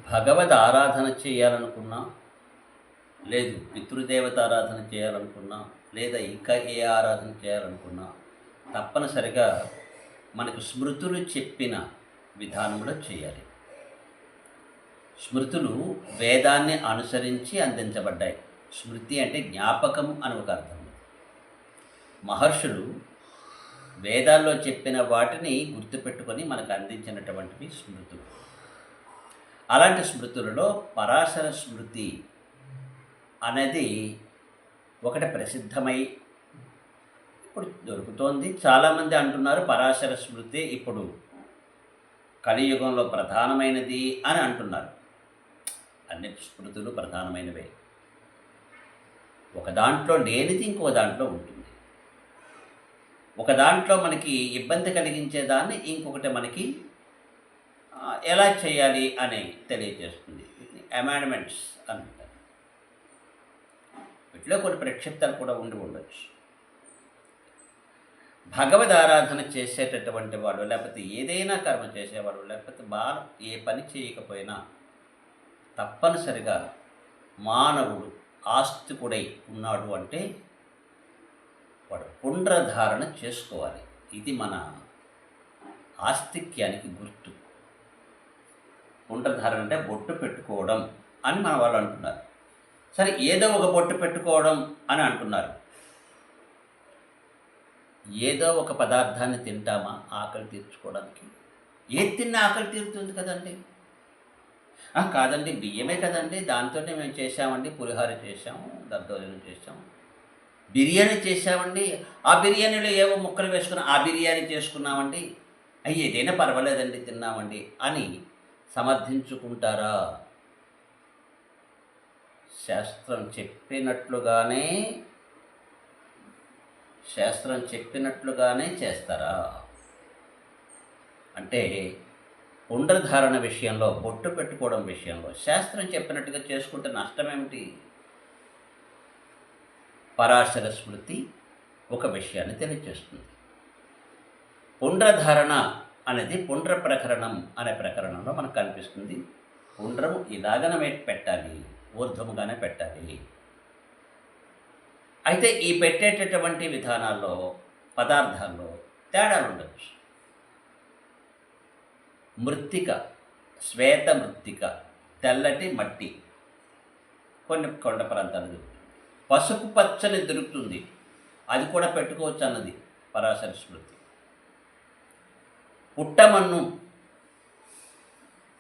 భగవద్ ఆరాధన చేయాలనుకున్నా, లేదు పితృదేవత ఆరాధన చేయాలనుకున్నా, లేదా ఇంకా ఏ ఆరాధన చేయాలనుకున్నా, తప్పనిసరిగా మనకు స్మృతులు చెప్పిన విధానంలో చేయాలి. స్మృతులు వేదాన్ని అనుసరించి అందించబడ్డాయి. స్మృతి అంటే జ్ఞాపకం అని ఒక అర్థం. మహర్షులు వేదాల్లో చెప్పిన వాటిని గుర్తుపెట్టుకొని మనకు అందించినటువంటివి స్మృతులు. అలాంటి స్మృతులలో పరాశర స్మృతి అనేది ఒకటి ప్రసిద్ధమై ఇప్పుడు దొరుకుతోంది. చాలామంది అంటున్నారు పరాశర స్మృతి ఇప్పుడు కలియుగంలో ప్రధానమైనది అని అంటున్నారు. అన్ని స్మృతులు ప్రధానమైనవే. ఒక దాంట్లో లేనిది ఇంకో దాంట్లో ఉంటుంది. ఒక దాంట్లో మనకి ఇబ్బంది కలిగించేదాన్ని ఇంకొకటి మనకి ఎలా చేయాలి అని తెలియజేస్తుంది. వీటిని అమెండ్మెంట్స్ అంటారు. వీటిలో కొన్ని ప్రక్షిప్తాలు కూడా ఉండి ఉండొచ్చు. భగవద్ ఆరాధన చేసేటటువంటి వాడు, లేకపోతే ఏదైనా కర్మ చేసేవాడు, లేకపోతే బాగా ఏ పని చేయకపోయినా తప్పనిసరిగా మానవుడు ఆస్తికుడై ఉన్నాడు అంటే వాడు పుండ్రధారణ చేసుకోవాలి. ఇది మన ఆస్తిక్యానికి గుర్తు. పుండ్రధారణ అంటే బొట్టు పెట్టుకోవడం అని మన వాళ్ళు అంటున్నారు. సరే, ఏదో ఒక బొట్టు పెట్టుకోవడం అని అంటున్నారు. ఏదో ఒక పదార్థాన్ని తింటామా ఆకలి తీర్చుకోవడానికి? ఏది తిన్నా ఆకలి తీరుతుంది కదండి. కాదండి, బియ్యమే కదండి, దాంతోనే మేము చేసామండి, పులిహోర చేసాము, దద్దోజనం చేసాము, బిర్యానీ చేసామండి, ఆ బిర్యానీలో ఏవో ముక్కలు వేసుకుని ఆ బిర్యానీ చేసుకున్నామండి, ఏదైనా పర్వాలేదండి తిన్నామండి అని సమర్థించుకుంటారా? శాస్త్రం చెప్పినట్లుగానే చేస్తారా? అంటే పుండ్రధారణ విషయంలో, బొట్టు పెట్టుకోవడం విషయంలో శాస్త్రం చెప్పినట్టుగా చేసుకుంటే నష్టమేమిటి? పరాశర స్మృతి ఒక విషయాన్ని తెలియజేస్తుంది. పుండ్రధారణ అనేది పుండ్ర ప్రకరణం అనే ప్రకరణంలో మనకు కనిపిస్తుంది. పుండ్రము ఇలాగనే పెట్టాలి, ఊర్ధ్వముగానే పెట్టాలి. అయితే ఈ పెట్టేటటువంటి విధానాల్లో, పదార్థాల్లో తేడాలు ఉండొచ్చు. మృత్తిక, శ్వేత మృత్తిక, తెల్లటి మట్టి కొన్ని కొండ ప్రాంతాలు దొరుకుతుంది. పసుపు పచ్చని దొరుకుతుంది, అది కూడా పెట్టుకోవచ్చు అన్నది పరాశర స్మృతి. పుట్టమన్ను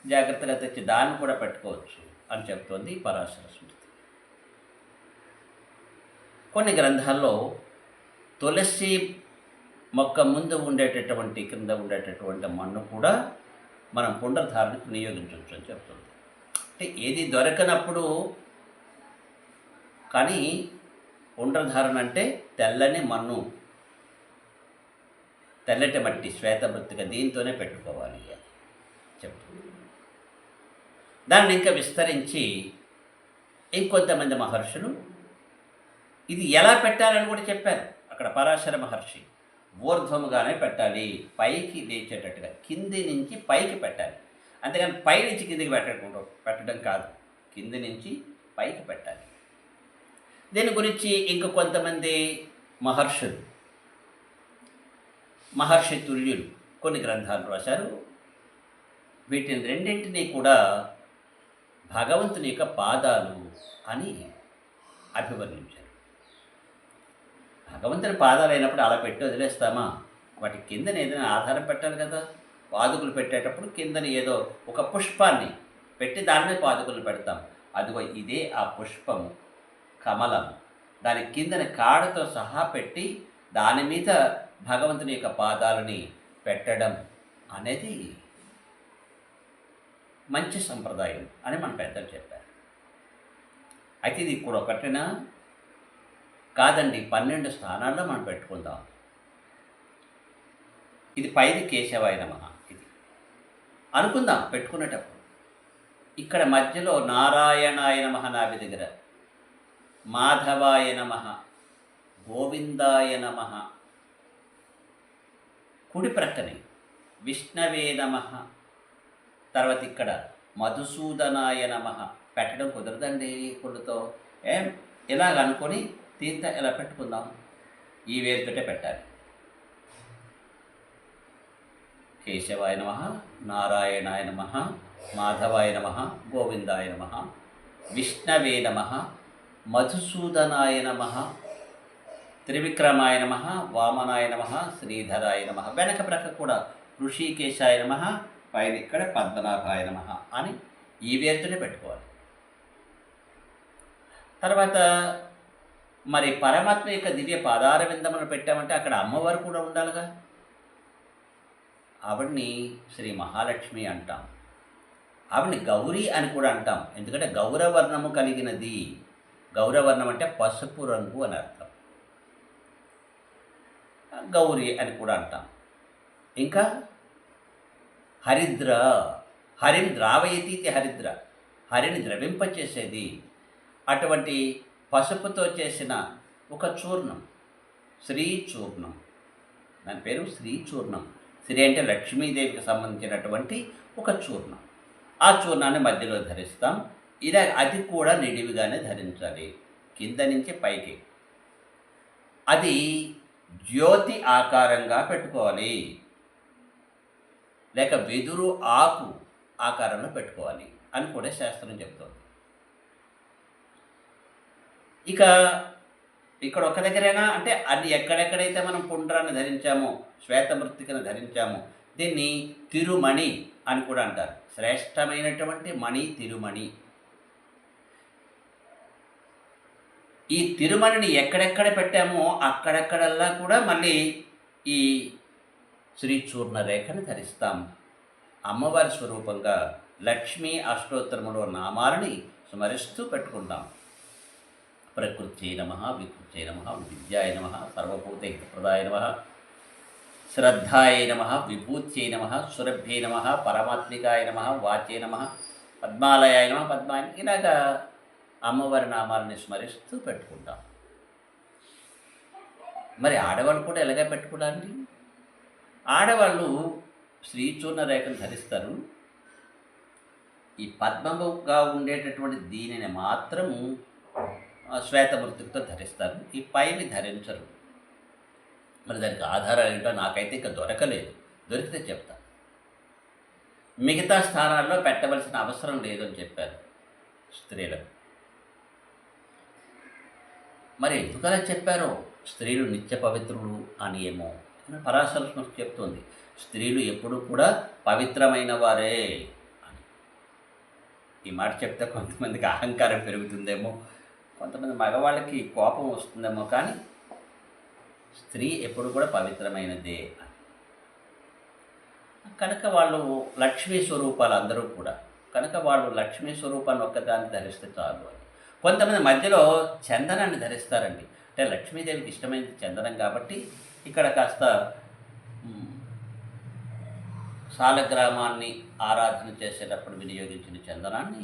జాగ్రత్తగా తెచ్చి దాన్ని కూడా పెట్టుకోవచ్చు అని చెప్తోంది పరాశర స్మృతి. కొన్ని గ్రంథాల్లో తులసి మొక్క ముందు ఉండేటటువంటి, క్రింద ఉండేటటువంటి మన్ను కూడా మనం పుండ్రధారణకు వినియోగించవచ్చు అని చెప్తుంది. అంటే ఏది దొరకనప్పుడు, కానీ పుండ్రధారణ అంటే తెల్లని మన్ను, తెల్లటి మట్టి, శ్వేతమృత్తిక, దీంతోనే పెట్టుకోవాలి అని చెప్తుంది. దాన్ని ఇంకా విస్తరించి ఇంకొంతమంది మహర్షులు ఇది ఎలా పెట్టాలని కూడా చెప్పారు. అక్కడ పరాశర మహర్షి ఊర్ధ్వముగానే పెట్టాలి, పైకి లేచేటట్టుగా, కింది నుంచి పైకి పెట్టాలి. అంతేగాని పై నుంచి కిందికి పెట్టడం కాదు, కింది నుంచి పైకి పెట్టాలి. దీని గురించి ఇంక కొంతమంది మహర్షి తుల్యులు కొన్ని గ్రంథాలు రాశారు. వీటిని రెండింటినీ కూడా భగవంతుని యొక్క పాదాలు అని అభివర్ణించారు. భగవంతుని పాదాలు అయినప్పుడు అలా పెట్టి వదిలేస్తామా? వాటి కిందన ఏదైనా ఆధారం పెట్టాలి కదా. పాదుకులు పెట్టేటప్పుడు కిందన ఏదో ఒక పుష్పాన్ని పెట్టి దాని మీద పాదుకులు పెడతాం. అదిగో ఇదే ఆ పుష్పం, కమలం. దాని కిందన కాడతో సహా పెట్టి దాని మీద భగవంతుని యొక్క పాదాలని పెట్టడం అనేది మంచి సంప్రదాయం అని మన పెద్దలు చెప్పారు. అయితే ఇది కూడా ఒకటేనా? కాదండి, 12 స్థానాల్లో మనం పెట్టుకుందాం. ఇది పైది కేశవాయ నమః ఇది అనుకుందాం పెట్టుకునేటప్పుడు. ఇక్కడ మధ్యలో నారాయణాయ నమః నాభి దగ్గర, మాధవాయ నమః, గోవిందాయ నమః, కుడి ప్రక్కనే విష్ణవే నమః, తర్వాత ఇక్కడ మధుసూదనాయ నమః. పెట్టడం కుదరదండి పుల్లతో. ఏం ఇలాగ అనుకొని దీంతో ఇలా పెట్టుకుందాం. ఈ వేలుతోటే పెట్టాలి. కేశవాయ నమః, నారాయణాయ నమః, మాధవాయ నమః, గోవిందాయ నమః, విష్ణవే నమః, మధుసూదనాయ నమః, త్రివిక్రమాయ నమః, వామనాయ నమః, శ్రీధరాయ నమః. వెనక ప్రక్క కూడా ఋషికేశాయ నమః, పైన ఇక్కడ పద్మనాభాయ నమః అని ఈ వేరుతోనే పెట్టుకోవాలి. తర్వాత మరి పరమాత్మ యొక్క దివ్య పాదార విందమును పెట్టామంటే అక్కడ అమ్మవారు కూడా ఉండాలిగా. ఆవిడ్ని శ్రీ మహాలక్ష్మి అంటాం. ఆవిడ్ని గౌరీ అని కూడా అంటాం. ఎందుకంటే గౌరవర్ణము కలిగినది. గౌరవర్ణం అంటే పసుపు రంగు అని అర్థం. గౌరీ అని కూడా అంటాం. ఇంకా హరిద్ర, హరిం ద్రావయతి హరిద్ర, హరిని ద్రవింపచేసేది. అటువంటి పసుపుతో చేసిన ఒక చూర్ణం, శ్రీ చూర్ణం. దాని పేరు శ్రీ చూర్ణం. శ్రీ అంటే లక్ష్మీదేవికి సంబంధించినటువంటి ఒక చూర్ణం. ఆ చూర్ణాన్ని మధ్యలో ధరిస్తాం. ఇలా అది కూడా నిడివిగానే ధరించాలి, కింద నుంచి పైకి. అది జ్యోతి ఆకారంగా పెట్టుకోవాలి, లేక వెదురు ఆకు ఆకారంలో పెట్టుకోవాలి అని కూడా శాస్త్రం చెప్తుంది. ఇక ఇక్కడ ఒక దగ్గరైనా అంటే అది ఎక్కడెక్కడైతే మనం పుండ్రాన్ని ధరించామో, శ్వేతమృత్తికను ధరించామో, దీన్ని తిరుమణి అని కూడా అంటారు. శ్రేష్టమైనటువంటి మణి తిరుమణి. ఈ తిరుమణిని ఎక్కడెక్కడ పెట్టామో అక్కడెక్కడల్లా కూడా మళ్ళీ ఈ శ్రీచూర్ణ రేఖను ధరిస్తాం. అమ్మవారి స్వరూపంగా లక్ష్మీ అష్టోత్తరములో నామాలని స్మరిస్తూ పెట్టుకుంటాం. ప్రకృత్యై నమః, వికృత్యై నమః, విద్యాయ నమః, సర్వభూతహితప్రదాయ నమః, శ్రద్ధాయ నమః, విభూత్యై నమః, సురభ్యై నమః, పరమాత్మికాయ నమః, వాచ్యై నమః, పద్మాలయాయ నమః, పద్మాయ. ఇలాగా అమ్మవారి నామాలని స్మరిస్తూ పెట్టుకుంటాం. మరి ఆడవాళ్ళు కూడా ఎలాగ పెట్టుకోవడానికి? ఆడవాళ్ళు శ్రీచూర్ణ రేఖను ధరిస్తారు. ఈ పద్మముగా ఉండేటటువంటి దీనిని మాత్రము శ్వేతమృతితో ధరిస్తారు. ఈ పైని ధరించరు. మరి దానికి ఆధారాలు ఏంటో నాకైతే ఇంకా దొరకలేదు. దొరికితే చెప్తా. మిగతా స్థానాల్లో పెట్టవలసిన అవసరం లేదని చెప్పారు స్త్రీలకు. మరి ఎందుకలా చెప్పారో, స్త్రీలు నిత్య పవిత్రులు అని ఏమో పరాశర స్మృతి చెప్తుంది. స్త్రీలు ఎప్పుడూ కూడా పవిత్రమైన వారే అని. ఈ మాట చెప్తే కొంతమందికి అహంకారం పెరుగుతుందేమో, కొంతమంది మగవాళ్ళకి కోపం వస్తుందేమో, కానీ స్త్రీ ఎప్పుడు కూడా పవిత్రమైనదే అని. కనుక వాళ్ళు లక్ష్మీ స్వరూపాలు అందరూ కూడా. కనుక వాళ్ళు లక్ష్మీ స్వరూపాన్ని ఒక్కదాన్ని ధరిస్తే చాలు అని. కొంతమంది మధ్యలో చందనాన్ని ధరిస్తారండి. అంటే లక్ష్మీదేవికి ఇష్టమైనది చందనం కాబట్టి ఇక్కడ కాస్త సాలగ్రామాన్ని ఆరాధన చేసేటప్పుడు వినియోగించిన చందనాన్ని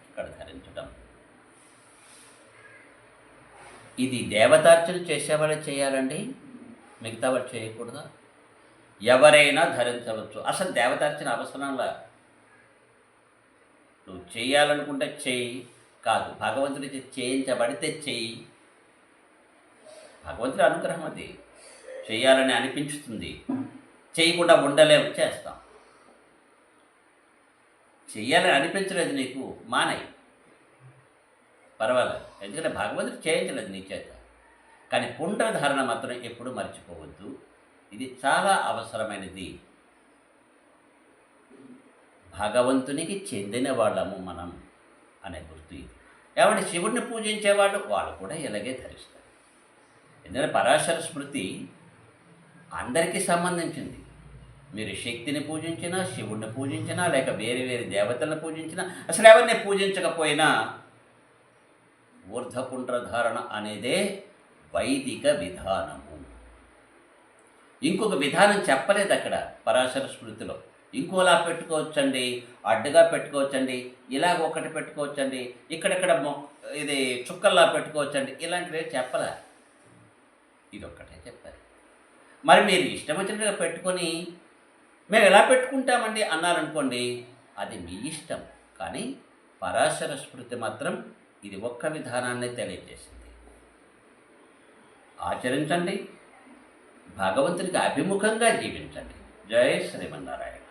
ఇక్కడ ధరించడం. ఇది దేవతార్చన చేసేవాళ్ళే చేయాలండి, మిగతా వాళ్ళు చేయకూడదా? ఎవరైనా ధరించవచ్చు. అసలు దేవతార్చన అవసరంలా. నువ్వు చేయాలనుకుంటే చెయ్యి, కాదు భగవంతుడికి చేయించబడితే చెయ్యి. భగవంతుడి అనుగ్రహం అది. చేయాలని అనిపించుతుంది, చేయకుండా ఉండలేము, చేస్తాం. చెయ్యాలని అనిపించలేదు నీకు, మానయ్య, పర్వాలేదు. ఎందుకంటే భగవంతుడు చేయించలేదు నీ చేత. కానీ పుండ్రధారణ మాత్రం ఎప్పుడు మర్చిపోవద్దు. ఇది చాలా అవసరమైనది. భగవంతునికి చెందిన వాళ్ళము మనం అనే గుర్తు ఇది. కాబట్టి శివుడిని పూజించేవాళ్ళు వాళ్ళు కూడా ఇలాగే ధరిస్తారు. ఎందుకంటే పరాశర స్మృతి అందరికీ సంబంధించింది. మీరు శక్తిని పూజించినా, శివుడిని పూజించినా, లేక వేరే వేరే దేవతలను పూజించినా, అసలు ఎవరిని పూజించకపోయినా ఊర్ధ్వపుండ్రధారణ అనేదే వైదిక విధానము. ఇంకొక విధానం చెప్పలేదు అక్కడ పరాశర స్మృతిలో. ఇంకోలా పెట్టుకోవచ్చండి, అడ్డుగా పెట్టుకోవచ్చండి, ఇలాగ ఒకటి పెట్టుకోవచ్చండి, ఇక్కడెక్కడ ఇది చుక్కల్లా పెట్టుకోవచ్చండి, ఇలాంటివి చెప్పలే. ఇదొక్కటే చెప్పారు. మరి మీరు ఇష్టం వచ్చినట్టుగా పెట్టుకొని మేము ఎలా పెట్టుకుంటామండి అన్నారనుకోండి, అది మీ ఇష్టం. కానీ పరాశర స్మృతి మాత్రం ఇది ఒక్క విధానాన్ని తెలియజేసింది. ఆచరించండి, భగవంతునికి అభిముఖంగా జీవించండి. జై శ్రీమన్నారాయణ.